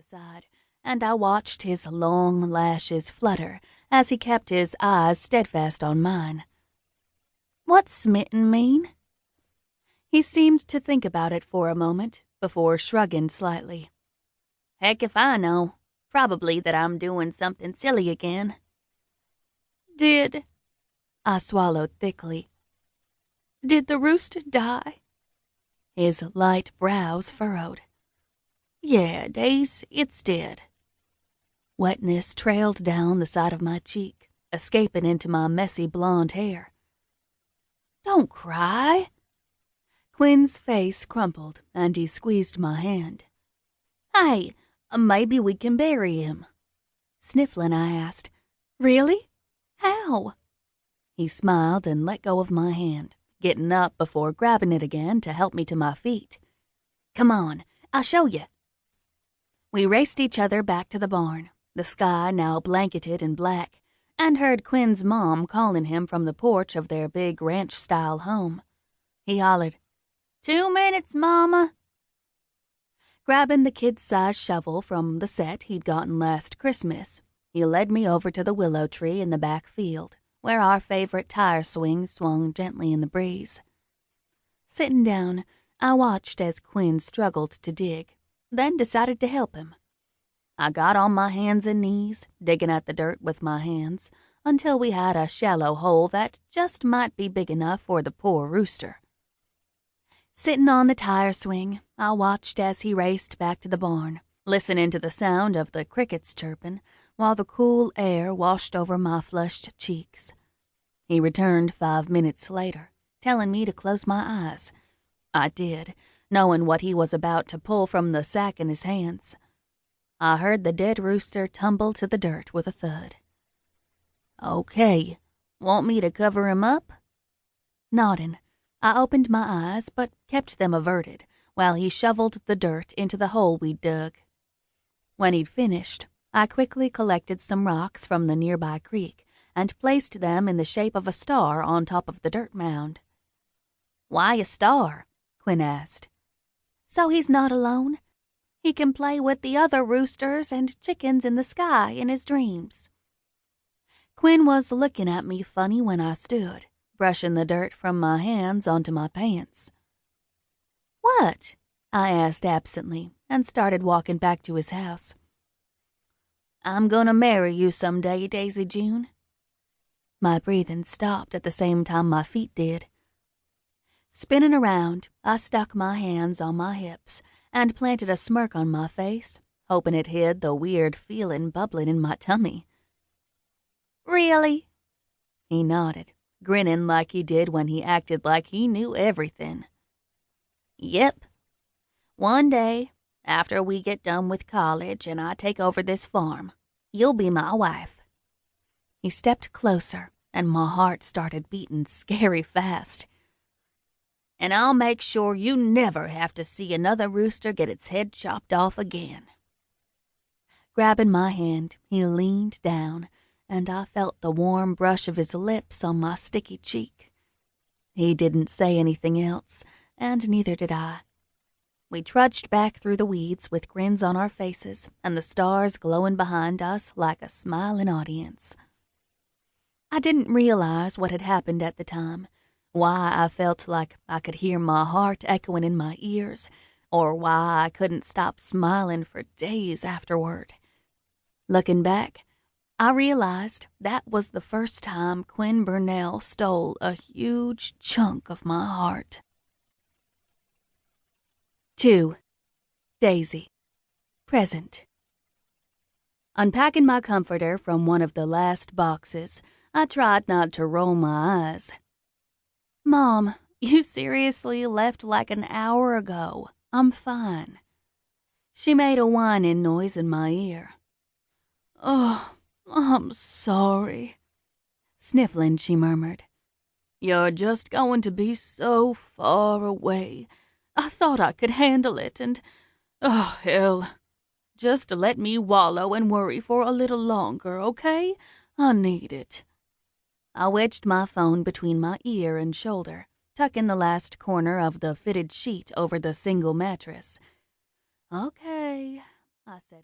the side, and I watched his long lashes flutter as he kept his eyes steadfast on mine. "What's smitten mean?" He seemed to think about it for a moment before shrugging slightly. "Heck if I know. Probably that I'm doing something silly again." "Did—" I swallowed thickly. "Did the rooster die?" His light brows furrowed. "Yeah, Daisy, it's dead." Wetness trailed down the side of my cheek, escaping into my messy blonde hair. "Don't cry." Quinn's face crumpled, and he squeezed my hand. "Hey, maybe we can bury him." Sniffling, I asked, "Really? How?" He smiled and let go of my hand, getting up before grabbing it again to help me to my feet. "Come on, I'll show you." We raced each other back to the barn, the sky now blanketed in black, and heard Quinn's mom calling him from the porch of their big ranch-style home. He hollered, "2 minutes, Mama." Grabbing the kid-sized shovel from the set he'd gotten last Christmas, he led me over to the willow tree in the back field, where our favorite tire swing swung gently in the breeze. Sitting down, I watched as Quinn struggled to dig, then decided to help him. I got on my hands and knees, digging at the dirt with my hands, until we had a shallow hole that just might be big enough for the poor rooster. Sitting on the tire swing, I watched as he raced back to the barn, listening to the sound of the crickets chirping, while the cool air washed over my flushed cheeks. He returned 5 minutes later, telling me to close my eyes. I did, knowing what he was about to pull from the sack in his hands. I heard the dead rooster tumble to the dirt with a thud. "Okay, want me to cover him up?" Nodding, I opened my eyes but kept them averted while he shoveled the dirt into the hole we'd dug. When he'd finished, I quickly collected some rocks from the nearby creek and placed them in the shape of a star on top of the dirt mound. "Why a star?" Quinn asked. "So he's not alone. He can play with the other roosters and chickens in the sky in his dreams." Quinn was looking at me funny when I stood, brushing the dirt from my hands onto my pants. "What?" I asked absently and started walking back to his house. "I'm gonna marry you someday, Daisy June." My breathing stopped at the same time my feet did. Spinning around, I stuck my hands on my hips and planted a smirk on my face, hoping it hid the weird feeling bubbling in my tummy. "Really?" He nodded, grinning like he did when he acted like he knew everything. "Yep. One day, after we get done with college and I take over this farm, you'll be my wife." He stepped closer, and my heart started beating scary fast. "And I'll make sure you never have to see another rooster get its head chopped off again." Grabbing my hand, he leaned down, and I felt the warm brush of his lips on my sticky cheek. He didn't say anything else, and neither did I. We trudged back through the weeds with grins on our faces and the stars glowing behind us like a smiling audience. I didn't realize what had happened at the time, why I felt like I could hear my heart echoing in my ears, or why I couldn't stop smiling for days afterward. Looking back, I realized that was the first time Quinn Burnell stole a huge chunk of my heart. 2. Daisy. Present. Unpacking my comforter from one of the last boxes, I tried not to roll my eyes. "Mom, you seriously left like an hour ago. I'm fine." She made a whining noise in my ear. "Oh, I'm sorry." Sniffling, she murmured, "You're just going to be so far away. I thought I could handle it, and, oh, hell. Just let me wallow and worry for a little longer, okay? I need it." I wedged my phone between my ear and shoulder, tucking the last corner of the fitted sheet over the single mattress. "Okay," I said.